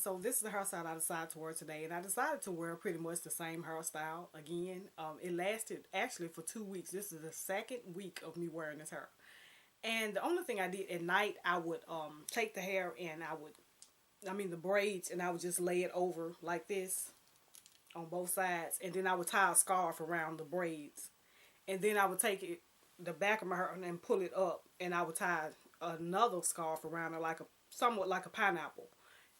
So this is the hairstyle I decided to wear today, and I decided to wear pretty much the same hairstyle again. It lasted actually for 2 weeks. This is the second week of me wearing this hair, and the only thing I did at night, I would take the hair and the braids, and I would just lay it over like this on both sides, and then I would tie a scarf around the braids, and then I would take the back of my hair and pull it up, and I would tie another scarf around it somewhat like a pineapple.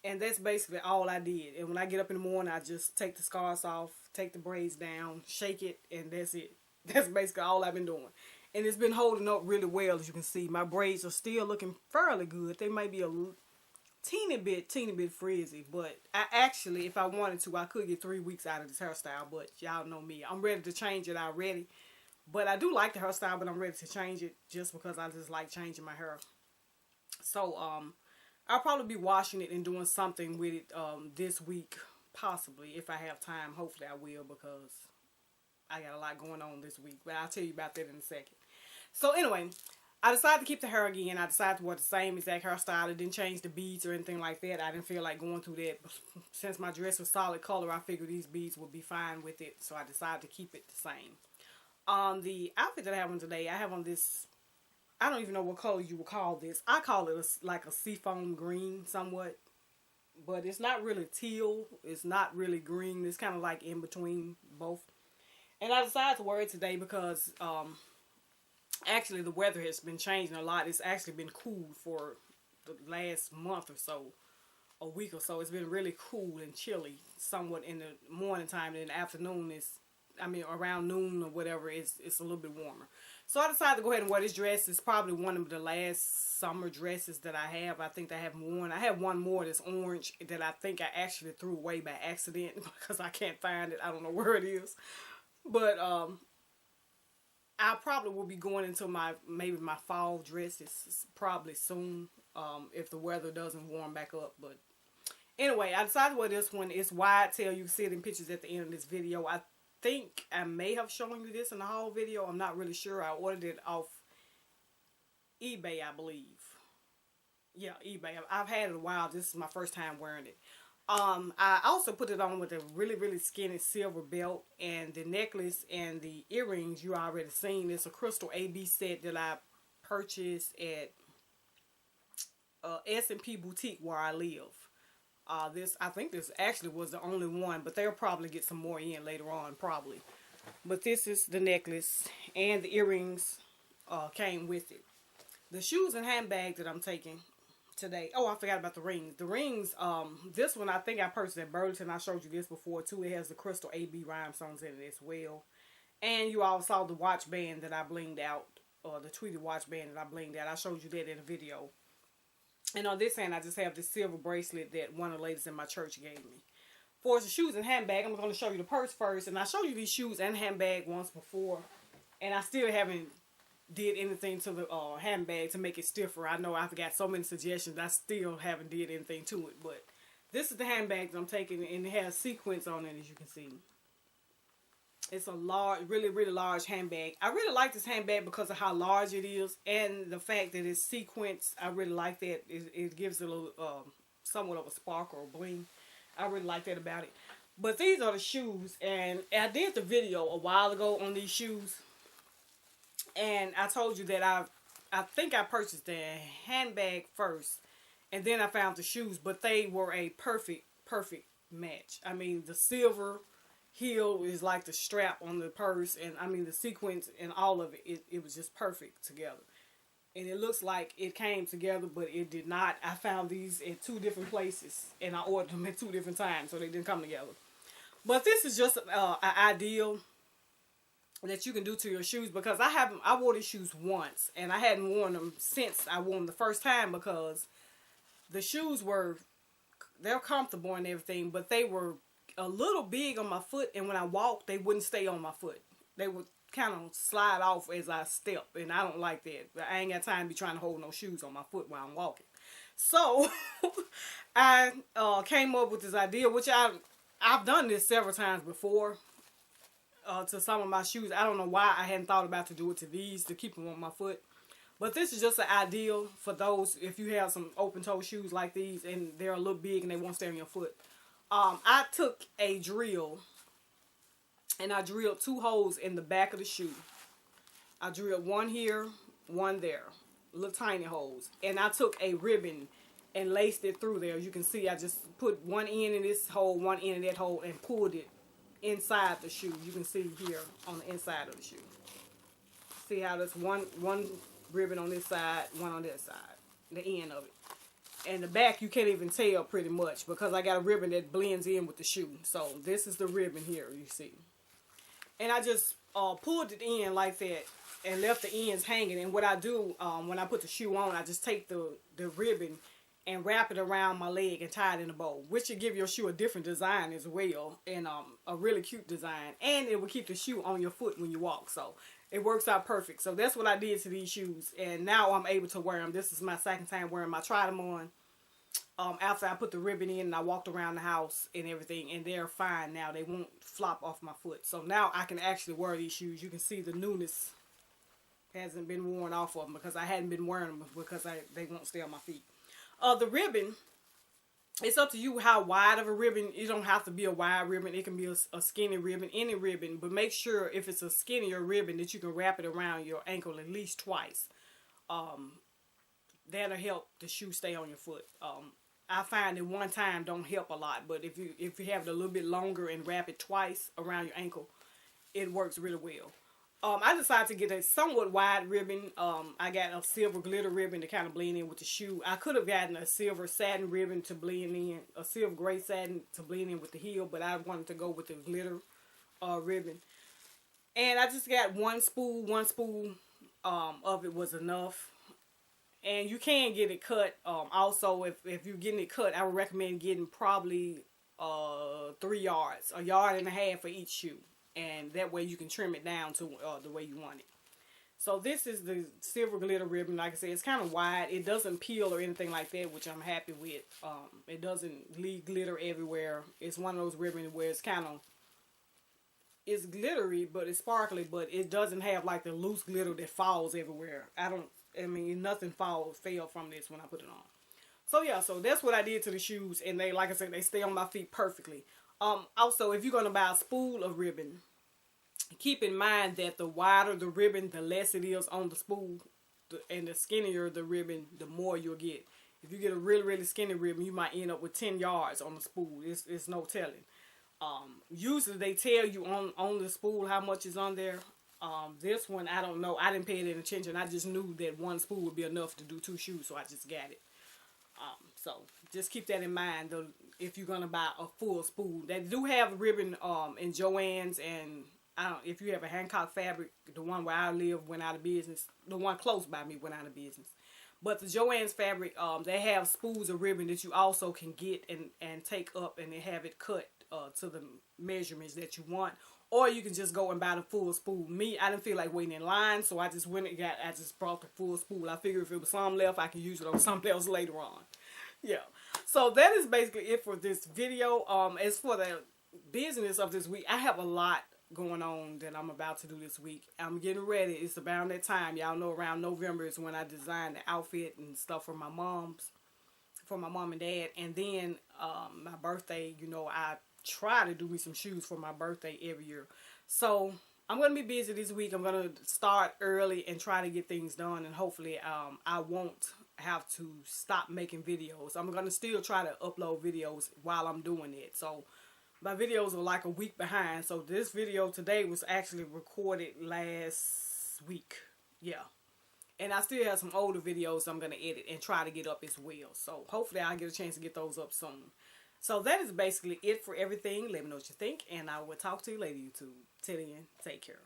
And that's basically all I did. And when I get up in the morning, I just take the scarves off, take the braids down, shake it, and that's it. That's basically all I've been doing. And it's been holding up really well, as you can see. My braids are still looking fairly good. They may be a teeny bit frizzy. But I actually, if I wanted to, I could get 3 weeks out of this hairstyle. But y'all know me. I'm ready to change it already. But I do like the hairstyle, but I'm ready to change it just because I just like changing my hair. So, I'll probably be washing it and doing something with it this week, possibly, if I have time. Hopefully I will, because I got a lot going on this week. But I'll tell you about that in a second. So anyway, I decided to keep the hair again. I decided to wear the same exact hairstyle. It didn't change the beads or anything like that. I didn't feel like going through that. Since my dress was solid color, I figured these beads would be fine with it. So I decided to keep it the same. The outfit that I have on today, I have on this, I don't even know what color you would call this. I call it like a seafoam green somewhat. But it's not really teal. It's not really green. It's kind of like in between both. And I decided to wear it today because actually the weather has been changing a lot. It's actually been cool for the last month or so. A week or so. It's been really cool and chilly. Somewhat in the morning time. And in the afternoon, around noon or whatever, it's a little bit warmer. So I decided to go ahead and wear this dress. It's probably one of the last summer dresses that I have. I think I have worn. I have one more that's orange that I think I actually threw away by accident because I can't find it. I don't know where it is. But I probably will be going into maybe my fall dresses probably soon if the weather doesn't warm back up. But anyway, I decided to wear this one. It's wide tail. You can see it in pictures at the end of this video. I think I may have shown you this in the haul video. I'm not really sure. I ordered it off eBay, I believe. Yeah, eBay. I've had it a while. This is my first time wearing it. I also put it on with a really skinny silver belt, and the necklace and the earrings you already seen. It's a crystal AB set that I purchased at S&P Boutique where I live. I think this actually was the only one, but they'll probably get some more in later on, probably. But this is the necklace, and the earrings came with it. The shoes and handbag that I'm taking today. Oh, I forgot about the rings. The rings, this one I think I purchased at Burlington. I showed you this before too. It has the crystal AB rhinestones in it as well. And you all saw the watch band that I blinged out, or the tweeted watch band that I blinged out. I showed you that in a video. And on this hand, I just have this silver bracelet that one of the ladies in my church gave me. For the shoes and handbag, I'm going to show you the purse first. And I showed you these shoes and handbag once before. And I still haven't did anything to the handbag to make it stiffer. I know I've got so many suggestions. I still haven't did anything to it. But this is the handbag that I'm taking. And it has sequins on it, as you can see. It's a large, really large handbag. I really like this handbag because of how large it is, and the fact that it's sequenced. I really like that. It gives it a little, somewhat of a sparkle or bling. I really like that about it. But these are the shoes, and I did the video a while ago on these shoes, and I told you that I think I purchased the handbag first, and then I found the shoes, but they were a perfect match. I mean, the silver heel is like the strap on the purse, and I mean the sequins and all of it was just perfect together. And it looks like it came together, but it did not. I found these in 2 different places, and I ordered them at 2 different times, so they didn't come together. But this is just an ideal that you can do to your shoes, because I wore these shoes once, and I hadn't worn them since I wore them the first time, because the shoes they're comfortable and everything, but they were a little big on my foot, and when I walked, they wouldn't stay on my foot. They would kind of slide off as I step, and I don't like that. I ain't got time to be trying to hold no shoes on my foot while I'm walking. So I came up with this idea, which I've done this several times before to some of my shoes. I don't know why I hadn't thought about to do it to these to keep them on my foot. But this is just an ideal for those if you have some open toe shoes like these and they're a little big and they won't stay on your foot. I took a drill and I drilled 2 holes in the back of the shoe. I drilled one here, one there, little tiny holes. And I took a ribbon and laced it through there. As you can see, I just put one end in this hole, one end in that hole, and pulled it inside the shoe. You can see here on the inside of the shoe. See how there's one ribbon on this side, one on that side, the end of it. And the back you can't even tell pretty much because I got a ribbon that blends in with the shoe. So this is the ribbon here, you see. And I just pulled it in like that and left the ends hanging. And what I do when I put the shoe on, I just take the ribbon and wrap it around my leg and tie it in a bow, which will give your shoe a different design as well, and a really cute design. And it will keep the shoe on your foot when you walk. So it works out perfect. So that's what I did to these shoes. And now I'm able to wear them. This is my second time wearing them. I tried them on after I put the ribbon in and I walked around the house and everything. And they're fine now. They won't flop off my foot. So now I can actually wear these shoes. You can see the newness hasn't been worn off of them because I hadn't been wearing them because they won't stay on my feet. The ribbon, it's up to you how wide of a ribbon. You don't have to be a wide ribbon. It can be a skinny ribbon, any ribbon. But make sure if it's a skinnier ribbon that you can wrap it around your ankle at least twice. That'll help the shoe stay on your foot. I find that one time don't help a lot. But if you have it a little bit longer and wrap it twice around your ankle, it works really well. I decided to get a somewhat wide ribbon. I got a silver glitter ribbon to kind of blend in with the shoe. I could have gotten a silver satin ribbon to blend in, a silver gray satin to blend in with the heel, but I wanted to go with the glitter ribbon. And I just got one spool of it was enough. And you can get it cut. Also, if you're getting it cut, I would recommend getting probably 3 yards, 1.5 yards for each shoe. And that way you can trim it down to the way you want it. So this is the silver glitter ribbon. Like I said, it's kind of wide. It doesn't peel or anything like that, which I'm happy with. It doesn't leave glitter everywhere. It's one of those ribbons where it's kind of, it's glittery, but it's sparkly, but it doesn't have like the loose glitter that falls everywhere. Nothing fell from this when I put it on. So yeah, so that's what I did to the shoes. And they, like I said, they stay on my feet perfectly. Also, if you're going to buy a spool of ribbon, keep in mind that the wider the ribbon, the less it is on the spool. And the skinnier the ribbon, the more you'll get. If you get a really, really skinny ribbon, you might end up with 10 yards on the spool. It's no telling. Usually they tell you on the spool how much is on there. This one, I don't know. I didn't pay any attention. I just knew that one spool would be enough to do 2 shoes, so I just got it. So just keep that in mind though, if you're gonna buy a full spool. They do have ribbon in Joann's, and if you have a Hancock fabric, the one where I live went out of business. The one close by me went out of business. But the Joann's fabric, they have spools of ribbon that you also can get and take up and they have it cut to the measurements that you want. Or you can just go and buy the full spool. Me, I didn't feel like waiting in line, so I just went and I just brought the full spool. I figured if it was some left, I could use it on something else later on. Yeah. So that is basically it for this video. As for the business of this week, I have a lot going on that I'm about to do this week. I'm getting ready. It's around that time. Y'all know around November is when I design the outfit and stuff for my mom and dad. And then my birthday, I try to do me some shoes for my birthday every year. So I'm going to be busy this week. I'm going to start early and try to get things done. And hopefully I won't have to stop making videos. I'm going to still try to upload videos while I'm doing it. So my videos are like a week behind. So this video today was actually recorded last week. Yeah. And I still have some older videos I'm going to edit and try to get up as well. So hopefully I'll get a chance to get those up soon. So that is basically it for everything. Let me know what you think. And I will talk to you later, YouTube. Till then, take care.